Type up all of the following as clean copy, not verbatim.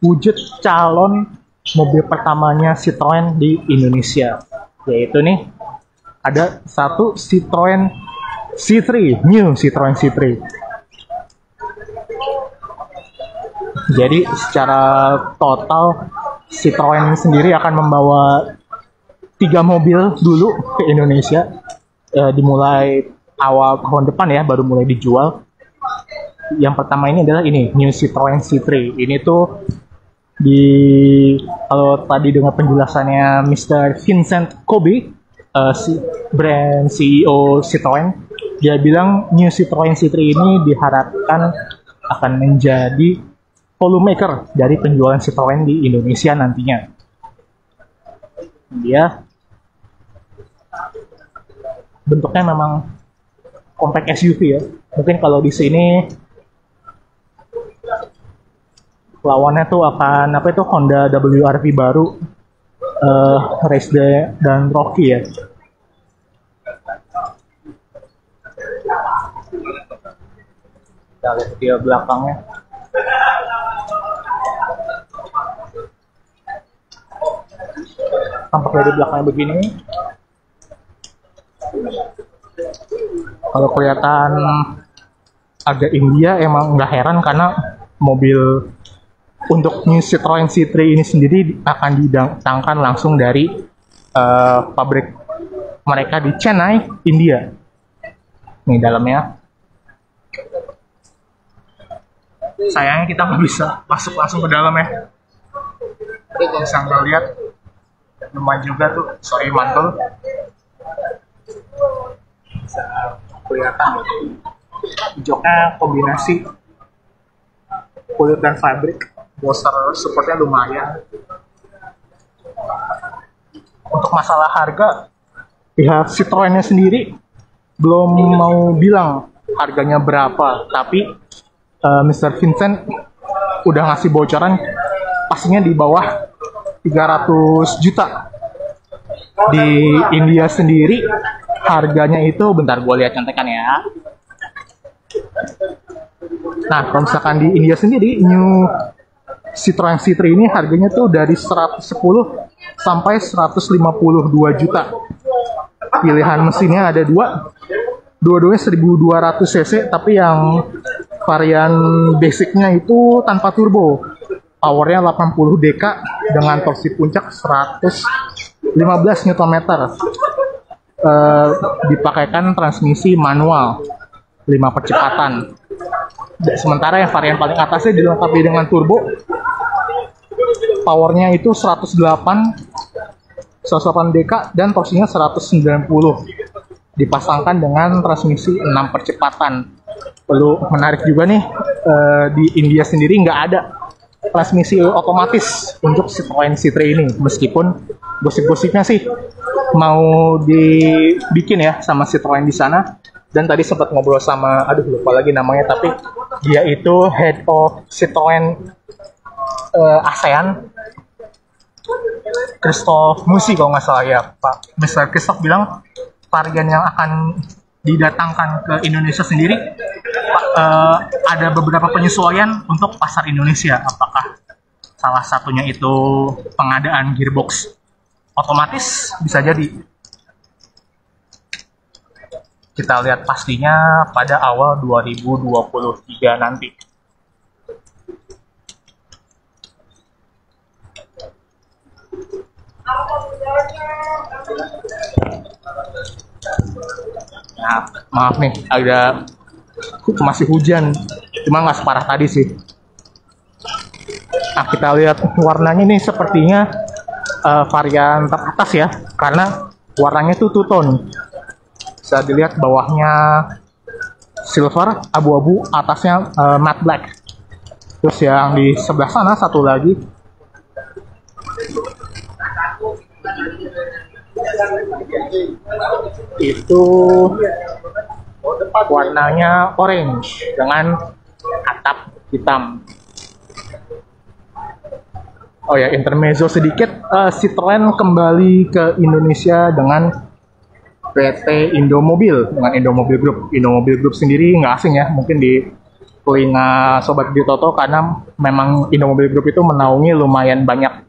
wujud calon mobil pertamanya Citroen di Indonesia, yaitu nih ada satu Citroen C3, new Citroen C3. Jadi secara total Citroen sendiri akan membawa 3 mobil dulu ke Indonesia, dimulai awal tahun depan ya, baru mulai dijual. Yang pertama ini adalah ini new Citroen C3. Ini tuh kalau tadi dengan penjelasannya Mr. Vincent Kobe, brand CEO Citroen, dia bilang new Citroen C3 ini diharapkan akan menjadi volume maker dari penjualan Citroen di Indonesia nantinya. Dia bentuknya memang compact SUV ya. Mungkin kalau di sini lawannya tuh akan apa itu Honda WRV baru, Race Day dan Rocky ya. Kita lihat di belakangnya. Tampak dari belakangnya begini. Kalau kelihatan agak India, emang nggak heran karena mobil untuk new Citroen C3 ini sendiri akan didatangkan langsung dari pabrik mereka di Chennai, India. Nih dalamnya. Sayangnya kita nggak bisa masuk langsung ke dalam ya. Tapi kalau bisa nggak lihat, lumayan juga tuh, sorry mantul. Bisa kelihatan joknya kombinasi kulit dan fabrik. Bolster supportnya lumayan. Untuk masalah harga, pihak Citroennya sendiri belum mau bilang harganya berapa, tapi Mr. Vincent udah ngasih bocoran pastinya di bawah 300 juta. Di India sendiri harganya itu, bentar gue lihat contekan ya. Nah, kalau misalkan di India sendiri new Citroen C3 ini harganya tuh dari 110 sampai 152 juta. Pilihan mesinnya ada dua-duanya 1200 cc, tapi yang varian basicnya itu tanpa turbo. Powernya 80 dk dengan torsi puncak 115 Nm. Dipakaikan transmisi manual 5 percepatan. Sementara yang varian paling atasnya dilengkapi dengan turbo. Powernya itu 108 dk dan torsinya 190. Dipasangkan dengan transmisi 6 percepatan. Perlu menarik juga nih, di India sendiri nggak ada transmisi otomatis untuk Citroen C3 ini. Meskipun gosip-gosipnya sih mau dibikin ya sama Citroen di sana. Dan tadi sempat ngobrol sama, aduh lupa lagi namanya, tapi dia itu head of Citroen ASEAN, Christophe Musi kalau nggak salah ya Pak. Mr. Christophe bilang varian yang akan didatangkan ke Indonesia sendiri ada beberapa penyesuaian untuk pasar Indonesia. Apakah salah satunya itu pengadaan gearbox otomatis? Bisa jadi. Kita lihat pastinya pada awal 2023 nanti. Nah, maaf nih, agak masih hujan, cuma nggak separah tadi sih. Nah, kita lihat warnanya nih, sepertinya varian teratas ya, karena warnanya tuh two tone. Bisa dilihat bawahnya silver, abu-abu, atasnya matte black. Terus yang di sebelah sana satu lagi itu warnanya orange dengan atap hitam. Oh ya, intermezzo sedikit, Citroen kembali ke Indonesia dengan PT Indomobil, dengan Indomobil Group. Indomobil Group sendiri nggak asing ya, mungkin di telinga Sobat Bitoto karena memang Indomobil Group itu menaungi lumayan banyak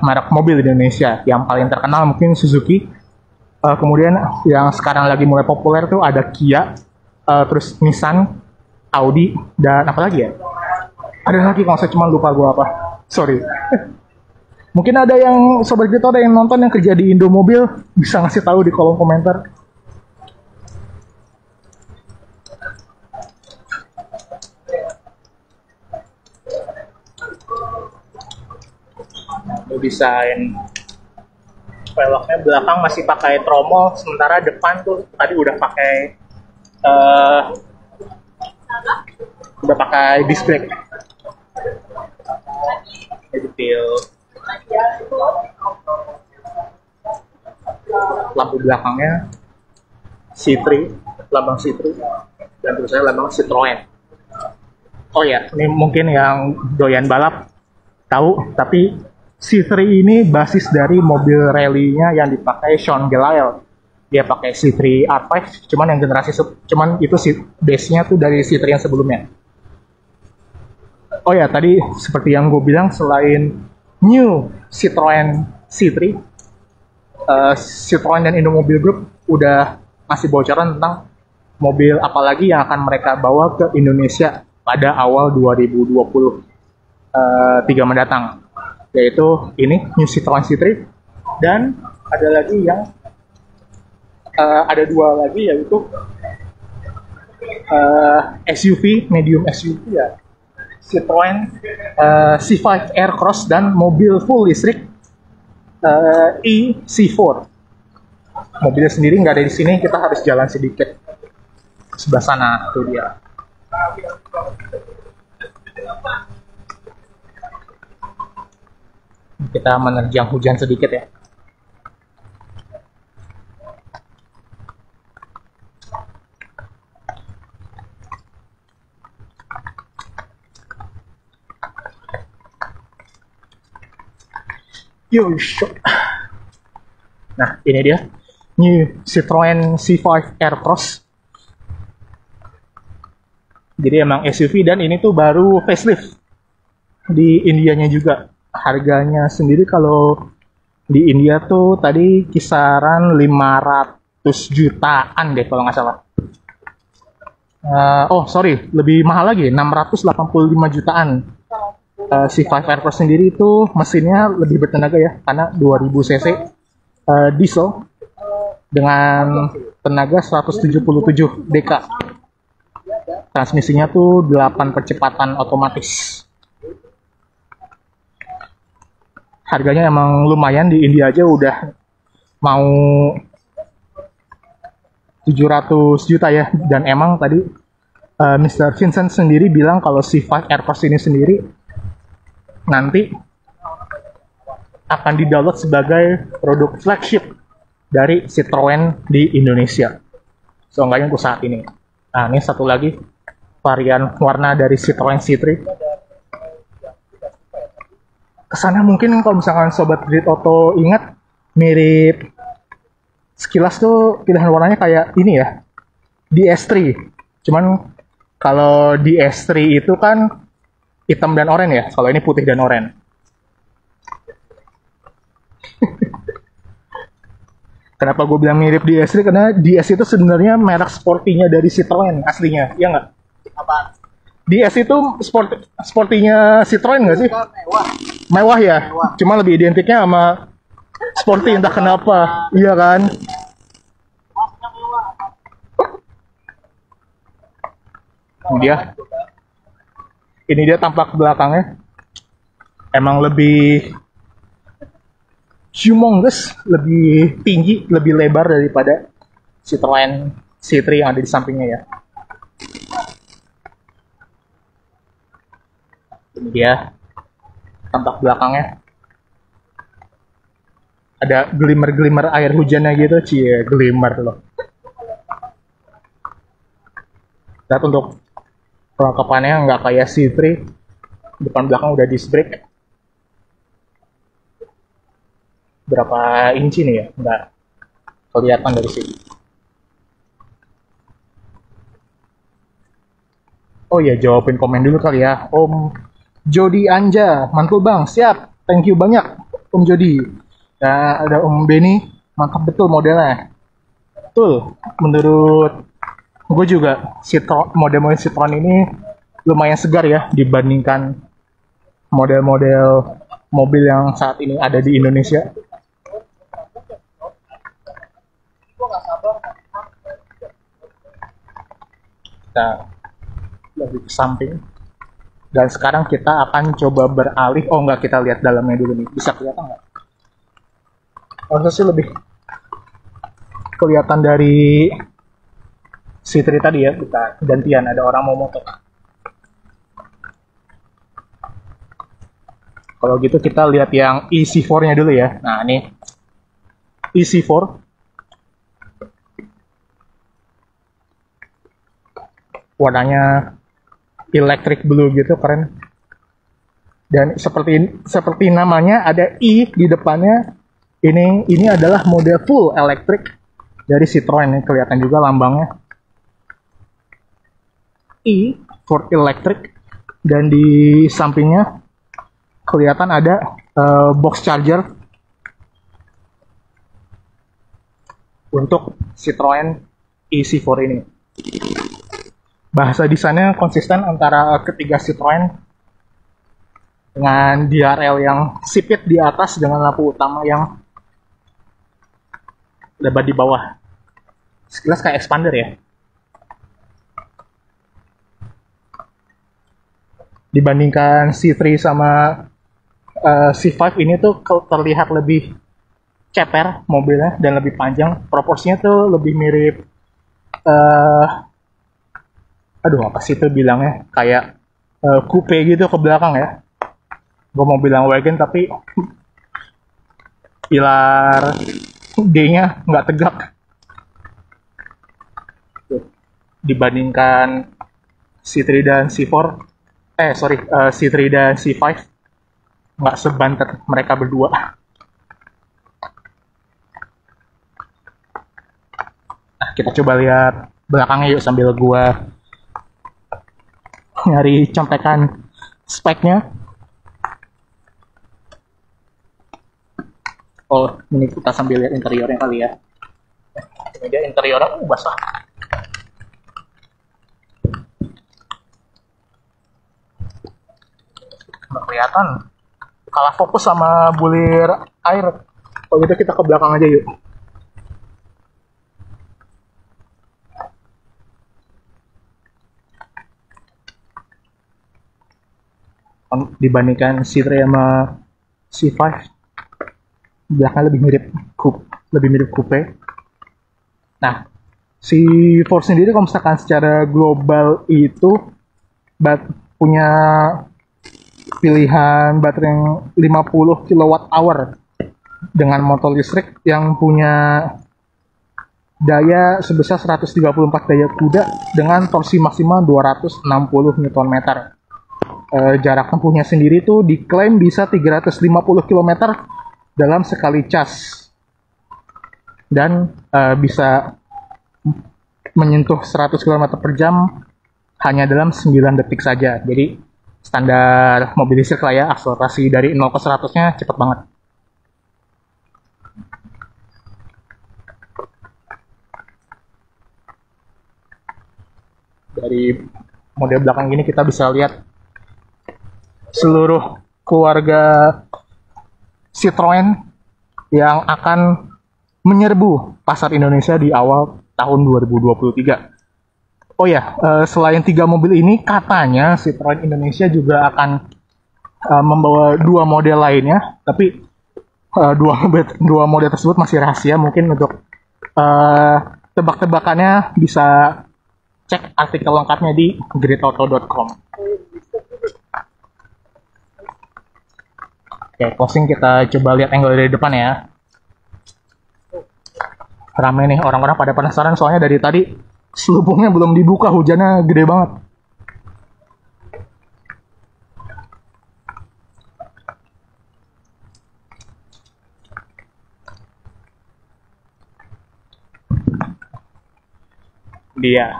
merek mobil di Indonesia. Yang paling terkenal mungkin Suzuki, kemudian yang sekarang lagi mulai populer tuh ada Kia, terus Nissan, Audi, dan apa lagi ya? Ada lagi kalau saya cuma lupa gue apa. Sorry. Mungkin ada yang Sobat Bitoto ada yang nonton yang kerja di Indomobil, bisa ngasih tahu di kolom komentar. Desain velgnya belakang masih pakai tromol, sementara depan tuh tadi udah pakai disc brake. Detail lampu belakangnya C3, lambang C3, dan tulisannya lambang Citroen. Oh ya, ini mungkin yang doyan balap tahu, tapi C3 ini basis dari mobil rally-nya yang dipakai Sean Gelael. Dia pakai C3 R5, cuman yang cuman itu base-nya tuh dari C3 yang sebelumnya. Oh ya, tadi seperti yang gue bilang, selain new Citroen C3, Citroen dan Indomobil Group udah ngasih bocoran tentang mobil apalagi yang akan mereka bawa ke Indonesia pada awal 2023 mendatang. Yaitu ini new Citroen C3, dan ada lagi yang ada dua lagi, yaitu SUV, medium SUV ya, Citroen C5 Aircross, dan mobil full listrik eC4. Mobilnya sendiri nggak ada di sini, kita harus jalan sedikit ke sebelah sana, tuh dia. Kita menerjang hujan sedikit ya. Nah, ini dia new Citroen C5 Aircross. Jadi emang SUV, dan ini tuh baru facelift di Indianya juga. Harganya sendiri kalau di India tuh tadi kisaran 500 jutaan deh kalau nggak salah. Oh sorry, lebih mahal lagi, 685 jutaan. C5 Aircross sendiri itu mesinnya lebih bertenaga ya, karena 2000 cc diesel dengan tenaga 177 dk. Transmisinya tuh 8 percepatan otomatis. Harganya emang lumayan, di India aja udah mau 700 juta ya. Dan emang tadi Mr. Vincent sendiri bilang kalau C5 Aircross ini sendiri nanti akan di-download sebagai produk flagship dari Citroen di Indonesia. Seenggaknya untuk saat ini. Nah, ini satu lagi varian warna dari Citroen C3. Kesannya mungkin kalau misalkan Sobat Bitoto ingat, mirip sekilas tuh pilihan warnanya kayak ini ya, DS3. Cuman kalau DS3 itu kan hitam dan oranye ya, kalau ini putih dan oranye. Kenapa gue bilang mirip DS3? Karena DS itu sebenarnya merek sportinya dari Citroen aslinya, ya nggak? Apa? DS itu sportinya Citroen nggak sih? Mewah. Mewah ya? Mewah. Cuma lebih identiknya sama sporty, entah kenapa. Iya kan? Ini dia tampak belakangnya. Emang lebih humongous, lebih tinggi, lebih lebar daripada Citroen C3 yang ada di sampingnya ya. Ini dia tampak belakangnya. Ada glimmer-glimmer air hujannya gitu, cie, glimmer loh. Dan untuk perlengkapannya nggak kayak C3, depan belakang udah disc brake. Berapa inci nih ya? Nggak kelihatan dari sini. Oh iya, jawabin komen dulu kali ya. Om Jody Anja, mantul bang, siap. Thank you banyak, Om Jody. Dan ada Om Benny, mantap betul modelnya. Betul, menurut gue juga model-model Citroen ini lumayan segar ya dibandingkan model-model mobil yang saat ini ada di Indonesia. Kita lebih ke samping. Dan sekarang kita akan coba beralih. Oh enggak, kita lihat dalamnya dulu nih. Bisa kelihatan nggak? Harusnya sih lebih kelihatan dari C3 tadi ya. Kita gantian, ada orang mau motor. Kalau gitu kita lihat yang EC4-nya dulu ya. Nah ini EC4. Warnanya electric blue gitu, keren. Dan seperti namanya ada I di depannya. Ini adalah model full electric dari Citroen, ini kelihatan juga lambangnya. I for electric, dan di sampingnya kelihatan ada box charger untuk Citroen EC4 ini. Bahasa desainnya konsisten antara ketiga Citroen dengan DRL yang sipit di atas dengan lampu utama yang lebar di bawah. Sekilas kayak expander ya. Dibandingkan C3 sama C5 ini tuh terlihat lebih ceper mobilnya dan lebih panjang. Proporsinya tuh lebih mirip aduh apa sih itu bilangnya, kayak coupe gitu ke belakang ya. Gue mau bilang wagon tapi pilar D-nya nggak tegak. Tuh. Dibandingkan C3 dan C4, C3 dan C5 nggak sebantet mereka berdua. Nah, kita coba lihat belakangnya yuk sambil gua nyari contekan speknya. Oh, ini kita sambil lihat interiornya kali ya. Ini dia interiornya, basah. Nggak kelihatan. Kalah fokus sama bulir air. Kalau gitu kita ke belakang aja yuk. Dibandingkan C3 sama C5, belakangnya lebih mirip coupe. Nah, si Ford sendiri kalau misalkan secara global itu punya pilihan baterai yang 50 kWh dengan motor listrik yang punya daya sebesar 134 daya kuda dengan torsi maksimal 260 Nm. Jarak tempuhnya sendiri tuh diklaim bisa 350 km dalam sekali cas, dan bisa menyentuh 100 km per jam hanya dalam 9 detik saja. Jadi standar mobil listrik lah ya, akselerasi dari 0 ke 100-nya cepet banget. Dari model belakang ini kita bisa lihat seluruh keluarga Citroen yang akan menyerbu pasar Indonesia di awal tahun 2023. Oh ya, selain 3 mobil ini, katanya Citroen Indonesia juga akan membawa 2 model lainnya, tapi dua model tersebut masih rahasia. Mungkin untuk tebak-tebakannya bisa cek artikel lengkapnya di gridauto.com. Oke, closing kita coba lihat angle dari depan ya. Rame nih, orang-orang pada penasaran soalnya dari tadi selubungnya belum dibuka, hujannya gede banget. Dia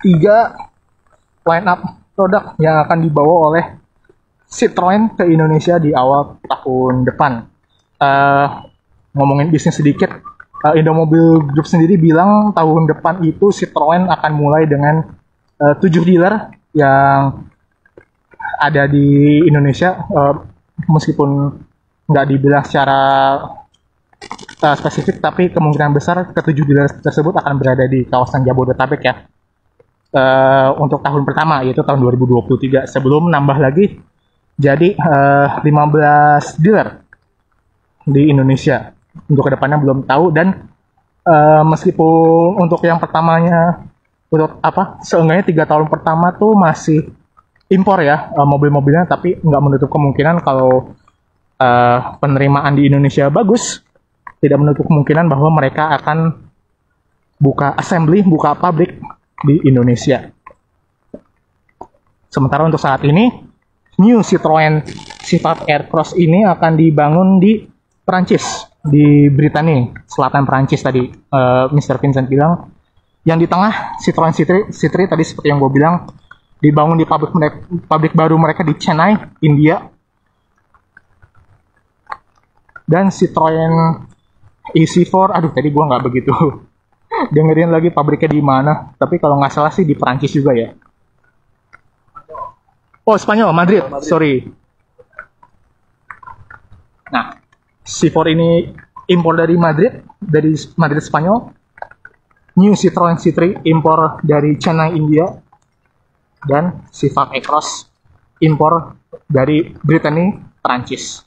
Tiga line up produk yang akan dibawa oleh Citroen ke Indonesia di awal tahun depan. Ngomongin bisnis sedikit, Indomobil Group sendiri bilang tahun depan itu Citroen akan mulai dengan 7 dealer yang ada di Indonesia, meskipun nggak dibilang secara spesifik, tapi kemungkinan besar ke-7 dealer tersebut akan berada di kawasan Jabodetabek ya. Untuk tahun pertama, yaitu tahun 2023, sebelum nambah lagi jadi 15 dealer di Indonesia. Untuk kedepannya belum tahu, dan meskipun untuk yang pertamanya, untuk seenggaknya 3 tahun pertama tuh masih impor ya mobil-mobilnya, tapi nggak menutup kemungkinan kalau penerimaan di Indonesia bagus, tidak menutup kemungkinan bahwa mereka akan buka assembly, buka pabrik di Indonesia. Sementara untuk saat ini, new Citroen C5 Aircross ini akan dibangun di Perancis, di Britania Selatan Perancis tadi. Mr. Vincent bilang, yang di tengah Citroen C3 tadi seperti yang gue bilang, dibangun di pabrik baru mereka di Chennai, India. Dan Citroen EC4, aduh tadi gue nggak begitu dengerin lagi pabriknya di mana, tapi kalau nggak salah sih di Perancis juga ya. Oh, Spanyol, Madrid, sorry. Nah, C4 ini impor dari Madrid Spanyol. New Citroen C3 impor dari Chennai, India. Dan C5 Aircross impor dari Britania, Perancis.